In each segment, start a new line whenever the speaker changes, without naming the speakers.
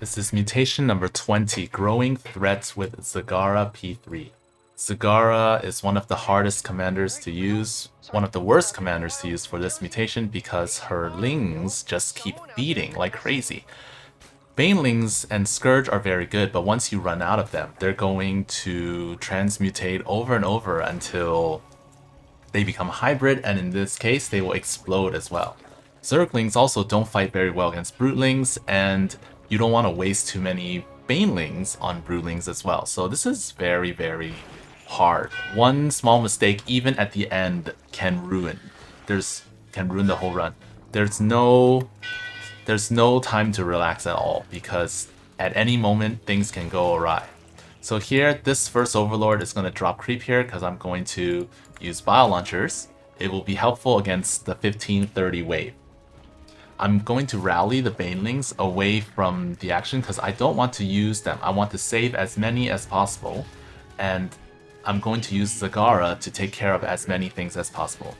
This is mutation number 20, Growing Threats with Zagara P3. Zagara is one of the hardest commanders to use, one of the worst commanders to use for this mutation because her lings just keep feeding like crazy. Banelings and Scourge are very good, but once you run out of them, they're going to transmutate over and over until they become hybrid, and in this case, they will explode as well. Zerglings also don't fight very well against Brootlings, and you don't want to waste too many Banelings on Brootlings as well. So this is very, very hard. One small mistake, even at the end, can ruin. Can ruin the whole run. There's no time to relax at all because at any moment things can go awry. So here, this first Overlord is going to drop creep here because I'm going to use Bio Launchers. It will be helpful against the 15-30 wave. I'm going to rally the Banelings away from the action because I don't want to use them. I want to save as many as possible, and I'm going to use Zagara to take care of as many things as possible.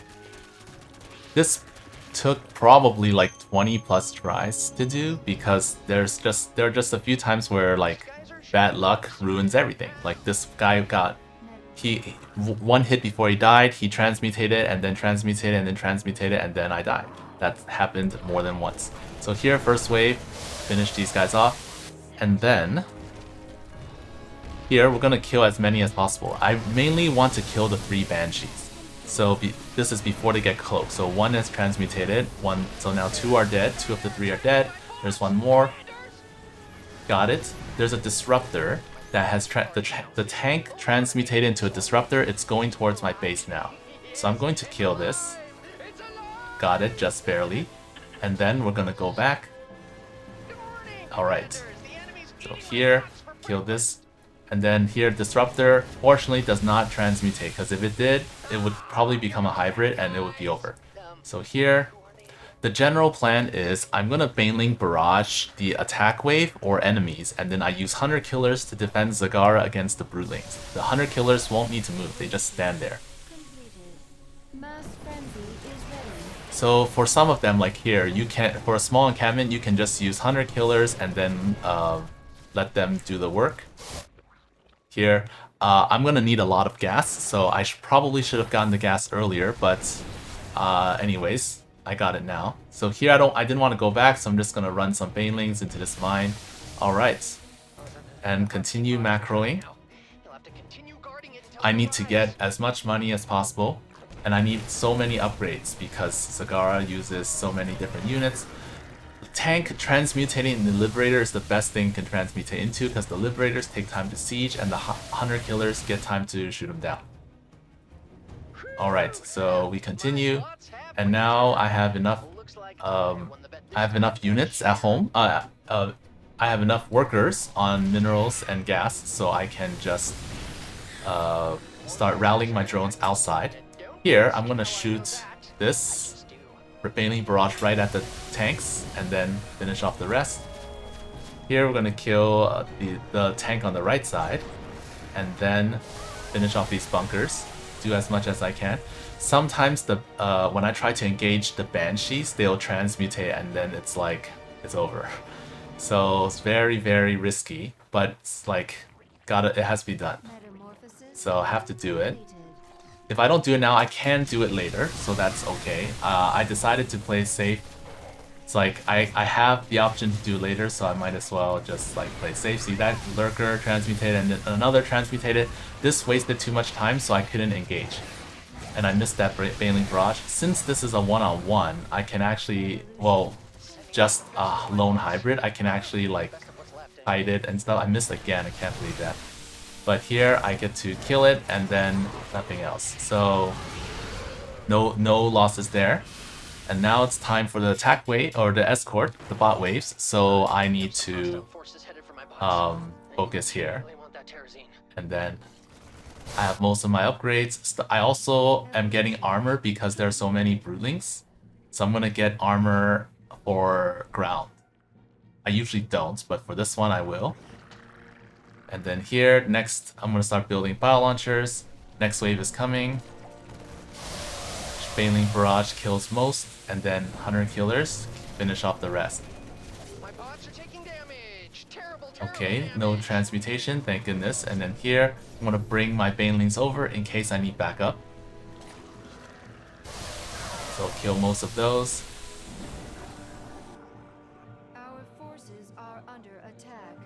This took probably like 20 plus tries to do because there are just a few times where like bad luck ruins everything. Like this guy got one hit before he died, he transmutated and then transmutated and then transmutated and then I died. That happened more than once. So here, first wave, finish these guys off, and then here we're gonna kill as many as possible. I mainly want to kill the 3 Banshees. So this is before they get cloaked. So one is transmutated, so now 2 are dead, 2 of the 3 are dead. There's one more. Got it. There's a disruptor that has the tank transmutated into a disruptor. It's going towards my base now. So I'm going to kill this. Got it, just barely. And then we're gonna go back. Alright. So here, kill this. And then here, Disruptor, fortunately, does not transmutate, because if it did, it would probably become a hybrid and it would be over. So here, the general plan is I'm gonna Baneling Barrage the attack wave or enemies, and then I use Hunter Killers to defend Zagara against the Brootlings. The Hunter Killers won't need to move, they just stand there. So for some of them, like here, for a small encampment, you can just use Hunter Killers and then let them do the work. Here, I'm gonna need a lot of gas, so I probably should have gotten the gas earlier, but anyways, I got it now. So here I didn't want to go back, so I'm just gonna run some Banelings into this mine. Alright. And continue macroing. I need to get as much money as possible. And I need so many upgrades because Zagara uses so many different units. Tank transmutating in the Liberator is the best thing can transmutate into because the Liberators take time to siege and the Hunter Killers get time to shoot them down. Alright, so we continue. And now I have enough units at home. I have enough workers on minerals and gas, so I can just start rallying my drones outside. Here, I'm gonna shoot this Baneling Barrage right at the tanks and then finish off the rest. Here, we're gonna kill the tank on the right side and then finish off these bunkers. Do as much as I can. Sometimes when I try to engage the Banshees, they'll transmutate and then it's like, it's over. So it's very, very risky, but it's like, it has to be done. So I have to do it. If I don't do it now, I can do it later, so that's okay. I decided to play safe. It's like, I have the option to do it later, so I might as well just like play safe. See that Lurker transmutated and then another transmutated. This wasted too much time, so I couldn't engage. And I missed that Baneling Barrage. Since this is a one-on-one, I can actually, well, just a lone hybrid, I can actually like hide it and stuff. I missed again, I can't believe that. But here I get to kill it and then nothing else. So no losses there. And now it's time for the attack wave or the escort, the bot waves. So I need to focus here. And then I have most of my upgrades. I also am getting armor because there are so many Brootlings. So I'm gonna get armor for ground. I usually don't, but for this one I will. And then here, next, I'm gonna start building Bio Launchers. Next wave is coming. Baneling Barrage kills most, and then Hunter Killers finish off the rest.
My bots are taking damage.
Okay, no transmutation, thank goodness. And then here, I'm gonna bring my banelings over in case I need backup. So kill most of those.
Our forces are under attack.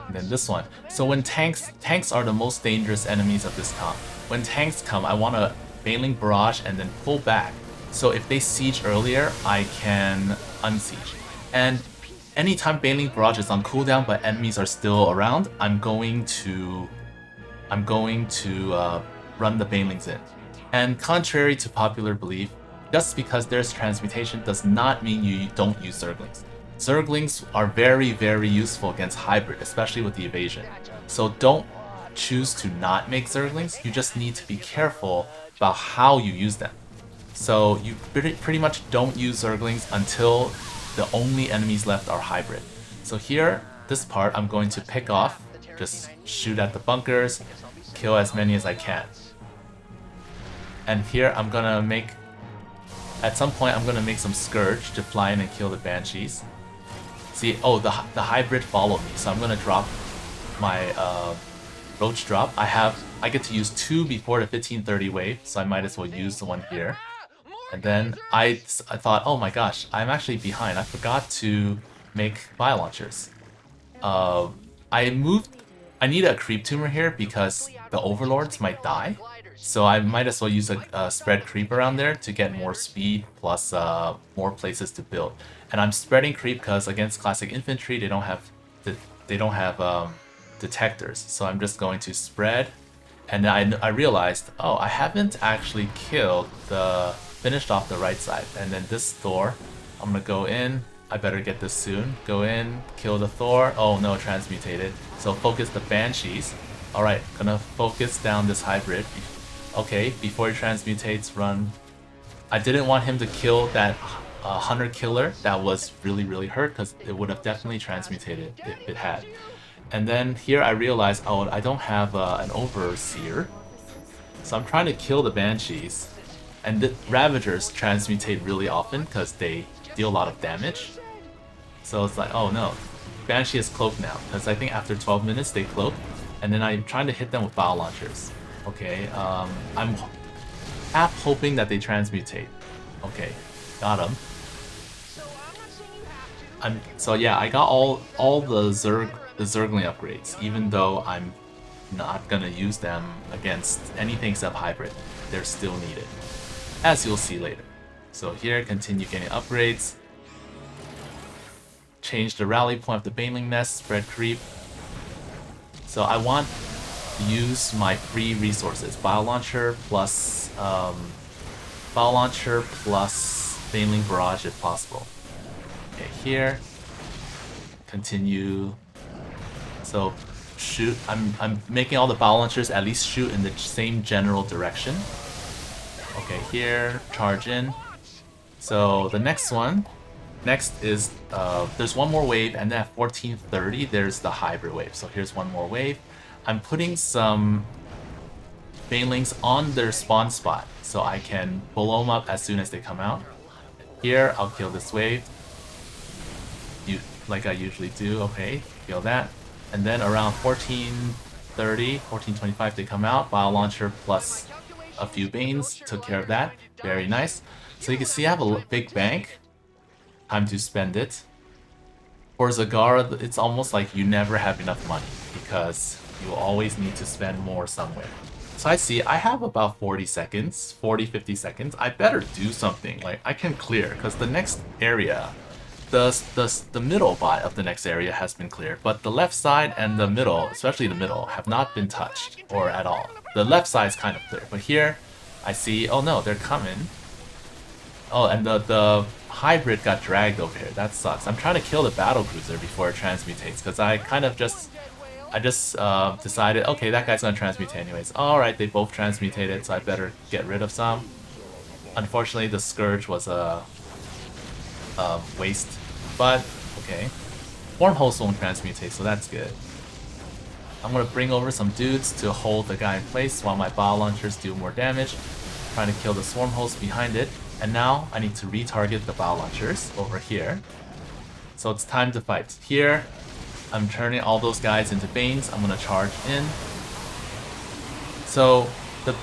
And then this one. So when tanks are the most dangerous enemies of this comp. When tanks come, I want to Baneling Barrage and then pull back. So if they siege earlier, I can unsiege. And anytime Baneling Barrage is on cooldown but enemies are still around, I'm going to run the Banelings in. And contrary to popular belief, just because there's transmutation does not mean you don't use Zerglings. Zerglings are very, very useful against hybrid, especially with the evasion. So don't choose to not make Zerglings, you just need to be careful about how you use them. So you pretty much don't use Zerglings until the only enemies left are hybrid. So here, this part I'm going to pick off, just shoot at the bunkers, kill as many as I can. And here I'm gonna make, at some point I'm gonna make some Scourge to fly in and kill the Banshees. See, oh, the hybrid followed me, so I'm gonna drop my Roach drop. I get to use 2 before the 1530 wave, so I might as well use the one here. And then I thought, oh my gosh, I'm actually behind. I forgot to make Bio Launchers. I need a Creep Tumor here because the Overlords might die. So I might as well use a spread creep around there to get more speed plus more places to build. And I'm spreading creep because against classic infantry they don't have detectors. So I'm just going to spread. And then I realized, oh, I haven't actually finished off the right side. And then this Thor, I'm gonna go in. I better get this soon. Go in, kill the Thor. Oh no, transmutated. So focus the Banshees. Alright, gonna focus down this hybrid. Okay, before he transmutates, run. I didn't want him to kill that Hunter Killer that was really, really hurt because it would have definitely transmutated if it had. And then here I realized, oh, I don't have an Overseer. So I'm trying to kill the Banshees. And the Ravagers transmutate really often because they deal a lot of damage. So it's like, oh no, Banshee is cloaked now. Because I think after 12 minutes they cloak. And then I'm trying to hit them with Bio Launchers. Okay, I'm half hoping that they transmutate. Okay, got him. So yeah, I got all the Zergling upgrades, even though I'm not gonna use them against anything except hybrid. They're still needed, as you'll see later. So here, continue getting upgrades. Change the rally point of the Baneling Nest, spread creep. So I want to use my free resources, Bio Launcher plus Baneling Barrage if possible. Okay, here. Continue. So shoot. I'm making all the Bio Launchers at least shoot in the same general direction. Okay, here, charge in. So the next is there's one more wave, and then at 1430 there's the hybrid wave. So here's one more wave. I'm putting some Banelings on their spawn spot so I can blow them up as soon as they come out. Here, I'll kill this wave. Like I usually do. Okay, kill that. And then around 1430, 1425 they come out. Bio Launcher plus a few Banes took care of that. Very nice. So you can see I have a big bank. Time to spend it. For Zagara, it's almost like you never have enough money because you always need to spend more somewhere. So I see I have about 40 seconds, 50 seconds. I better do something. Like I can clear because the next area, the middle bot of the next area has been cleared, but the left side and the middle, especially the middle, have not been touched or at all. The left side is kind of clear, but here I see, oh no, they're coming. Oh, and the hybrid got dragged over here. That sucks. I'm trying to kill the battle cruiser before it transmutates because I just decided, okay, that guy's gonna transmutate anyways. Alright, they both transmutated, so I better get rid of some. Unfortunately, the Scourge was a waste, but okay. Wormholes won't transmutate, so that's good. I'm gonna bring over some dudes to hold the guy in place while my Bio Launchers do more damage. Trying to kill the Swarmhost behind it. And now I need to retarget the bow launchers over here. So it's time to fight. Here, I'm turning all those guys into Banes. I'm gonna charge in. So the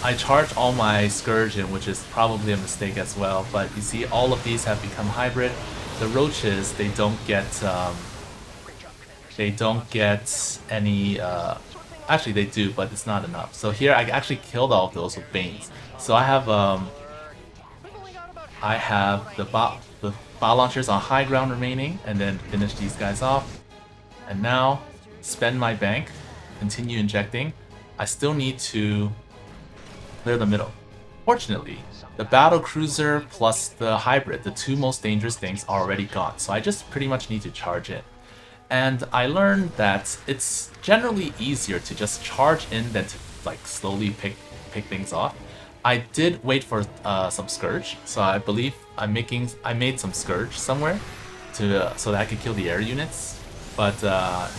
I charge all my Scourge in, which is probably a mistake as well. But you see, all of these have become hybrid. The roaches, they don't get any. Actually, they do, but it's not enough. So here, I actually killed all of those with Banes. So I have the bow launchers on high ground remaining, and then finish these guys off. And now, spend my bank, continue injecting. I still need to clear the middle. Fortunately, the battle cruiser plus the hybrid, the two most dangerous things, are already gone. So I just pretty much need to charge in. And I learned that it's generally easier to just charge in than to like slowly pick things off. I did wait for some Scourge, so I believe I made some Scourge somewhere to so that I could kill the air units, but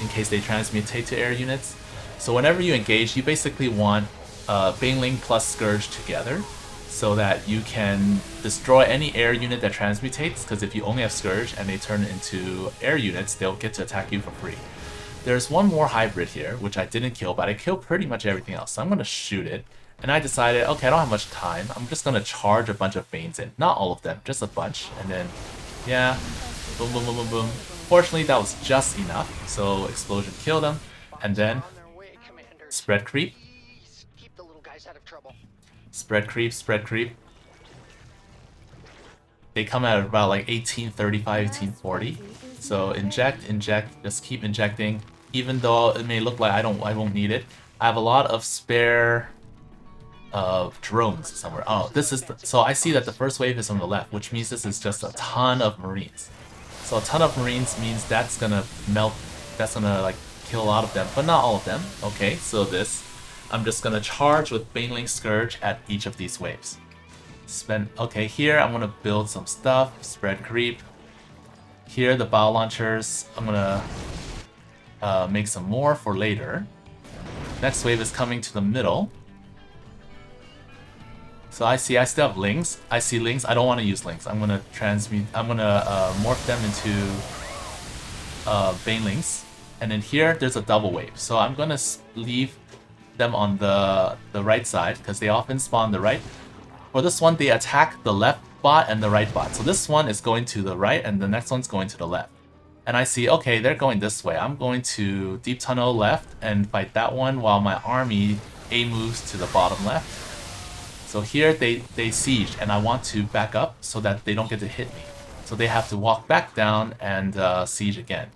in case they transmutate to air units. So whenever you engage, you basically want Baneling plus Scourge together, so that you can destroy any air unit that transmutates, because if you only have Scourge and they turn into air units, they'll get to attack you for free. There's one more hybrid here, which I didn't kill, but I killed pretty much everything else, so I'm going to shoot it. And I decided, okay, I don't have much time, I'm just going to charge a bunch of Banes in. Not all of them, just a bunch, and then, yeah, boom, boom, boom, boom, boom. Fortunately, that was just enough, so Explosion killed them, and then spread creep. Spread creep, spread creep. They come at about like 1835, 1840. So inject, inject, just keep injecting. Even though it may look like I won't need it. I have a lot of spare drones somewhere. Oh, this is so I see that the first wave is on the left, which means this is just a ton of Marines. So a ton of Marines means that's gonna melt. That's gonna like kill a lot of them, but not all of them. Okay, so this. I'm just gonna charge with Baneling Scourge at each of these waves. Okay, here I'm gonna build some stuff, spread creep. Here the bow launchers, I'm gonna make some more for later. Next wave is coming to the middle. So I still have Lings. I see Lings, I don't want to use Lings. I'm gonna morph them into Banelings. And then here, there's a double wave. So I'm gonna leave them on the right side, because they often spawn the right. For this one, they attack the left bot and the right bot. So this one is going to the right, and the next one's going to the left. And I see, okay, they're going this way. I'm going to deep tunnel left and fight that one, while my army A moves to the bottom left. So here they siege, and I want to back up so that they don't get to hit me. So they have to walk back down and siege again.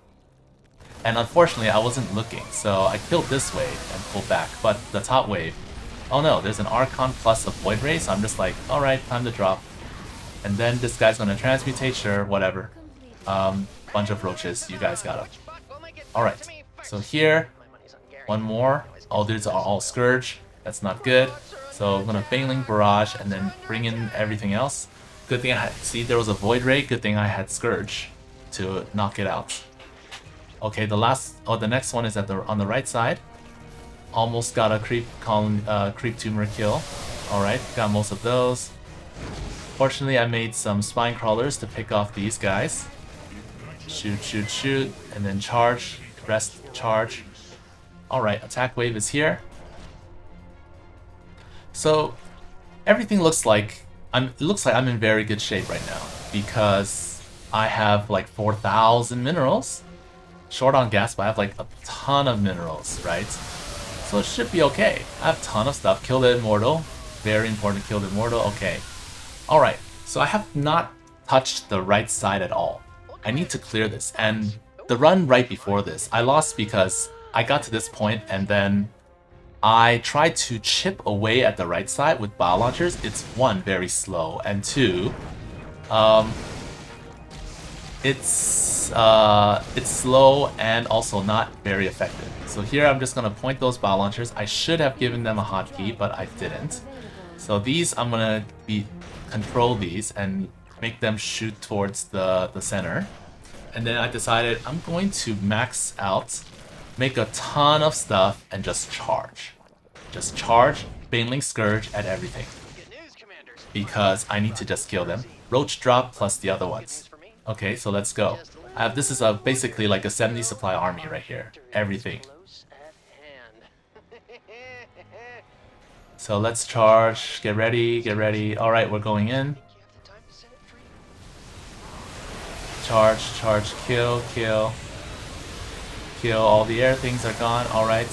And unfortunately, I wasn't looking, so I killed this wave and pulled back. But the top wave, oh no, there's an Archon plus a Void Ray, so I'm just like, alright, time to drop. And then this guy's gonna transmutate, sure, whatever. Bunch of roaches, you guys got him. Alright, so here, one more. Oh, these are all Scourge, that's not good. So I'm gonna Baneling Barrage and then bring in everything else. Good thing I had, see, there was a Void Ray, good thing I had Scourge to knock it out. Okay, the next one is on the right side. Almost got a creep tumor kill. Alright, got most of those. Fortunately, I made some spine crawlers to pick off these guys. Shoot, shoot, shoot, and then charge, rest, charge. Alright, attack wave is here. So everything looks like I'm in very good shape right now, because I have like 4,000 minerals. Short on gas, but I have like a ton of minerals, right? So it should be okay. I have a ton of stuff. Kill the Immortal. Very important to kill the Immortal. Okay. Alright, so I have not touched the right side at all. I need to clear this. And the run right before this, I lost because I got to this point and then I tried to chip away at the right side with bow launchers. It's one, very slow, and two, it's slow and also not very effective. So here I'm just gonna point those bow launchers. I should have given them a hotkey, but I didn't. So these I'm gonna control these and make them shoot towards the center. And then I decided I'm going to max out, make a ton of stuff, and just charge. Just charge, Baneling Scourge at everything. because I need to just kill them. Roach drop plus the other ones. Okay, so let's go. This is basically like a 70 supply army right here. Everything. So let's charge. Get ready, get ready. Alright, we're going in. Charge, charge, kill, kill. Kill, all the air things are gone. Alright.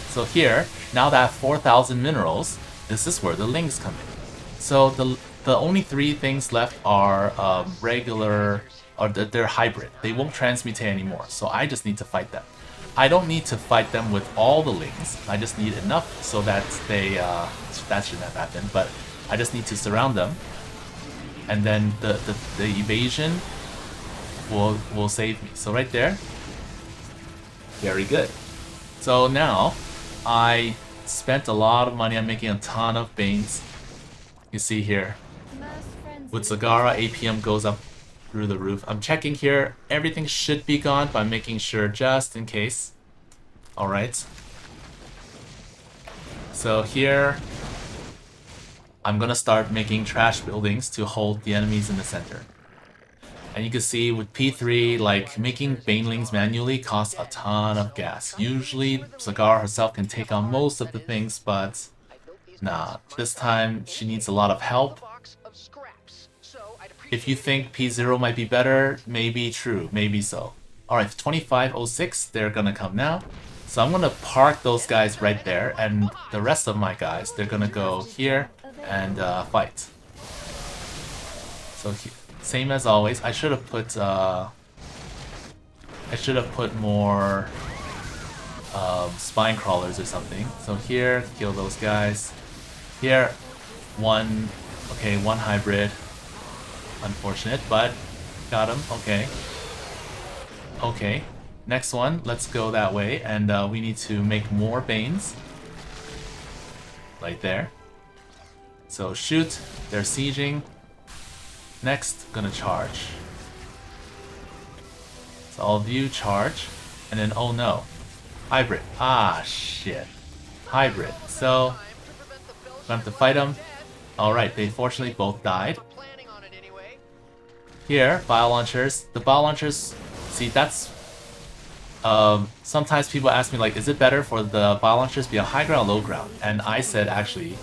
So here, now that I have 4,000 minerals, this is where the links come in. So the only 3 things left are regular, or they're hybrid. They won't transmutate anymore, so I just need to fight them. I don't need to fight them with all the links. I just need enough so that they, that shouldn't have happened, but I just need to surround them. And then the evasion will save me. So right there, very good. So now, I spent a lot of money on making a ton of Banes. You see here, with Zagara, APM goes up through the roof. I'm checking here, everything should be gone, but I'm making sure just in case. Alright. So here, I'm gonna start making trash buildings to hold the enemies in the center. And you can see with P3, like, making Banelings manually costs a ton of gas. Usually, Zagara herself can take on most of the things, but nah, this time she needs a lot of help. If you think P0 might be better, maybe true, maybe so. Alright, 2506, they're gonna come now. So I'm gonna park those guys right there, and the rest of my guys, they're gonna go here and fight. So same as always, I should have put more spine crawlers or something. So here, kill those guys. Here, one hybrid. Unfortunate, but got him. Okay. Okay. Next one, let's go that way, and we need to make more Banes. Right there. So shoot, they're sieging. Next, gonna charge. So all of you charge, and then oh no, hybrid. Ah shit, hybrid. So gonna have to fight them. All right, they fortunately both died. Here, bio launchers. The bio launchers. See, that's. Sometimes people ask me like, is it better for the bio launchers to be a high ground or low ground? And I said actually,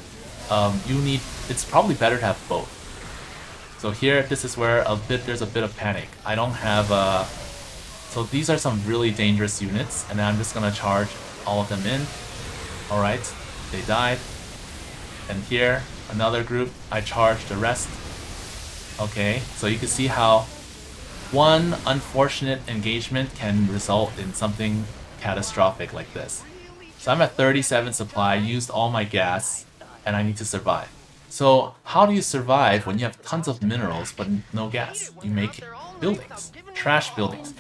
it's probably better to have both. So here, this is where there's a bit of panic. I don't have so these are some really dangerous units, and I'm just gonna charge all of them in. Alright, they died. And here, another group, I charge the rest. Okay, so you can see how one unfortunate engagement can result in something catastrophic like this. So I'm at 37 supply, used all my gas, and I need to survive. So how do you survive when you have tons of minerals but no gas? You make buildings, trash buildings.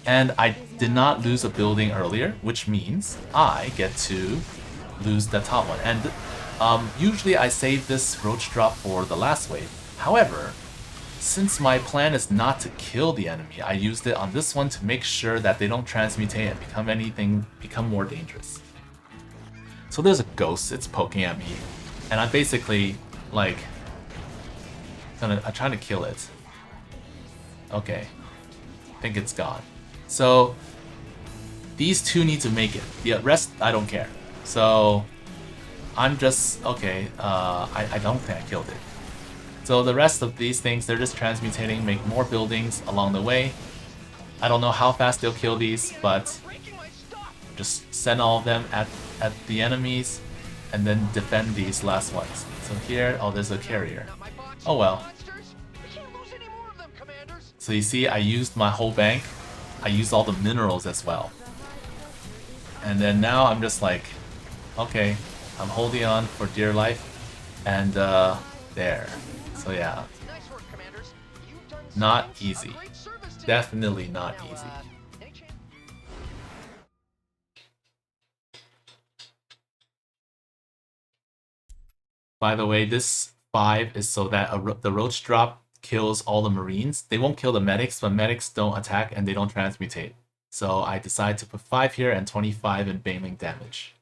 And I did not lose a building earlier, which means I get to lose the top one. And usually I save this roach drop for the last wave. However, since my plan is not to kill the enemy, I used it on this one to make sure that they don't transmutate and become more dangerous. So there's a ghost, it's poking at me, and I'm basically like I'm trying to kill it. Okay, I think it's gone. So these two need to make it. The rest I don't care. So I'm just okay. I don't think I killed it. So the rest of these things, they're just transmutating, make more buildings along the way. I don't know how fast they'll kill these, but just send all of them at the enemies and then defend these last ones. So here, oh, there's a carrier. Oh well. So you see, I used my whole bank. I used all the minerals as well. And then now I'm just like, okay, I'm holding on for dear life. And there. So yeah, not easy. Definitely not easy. By the way, this 5 is so that the roach drop kills all the marines. They won't kill the medics, but medics don't attack and they don't transmutate. So I decided to put 5 here and 25 in baneling damage.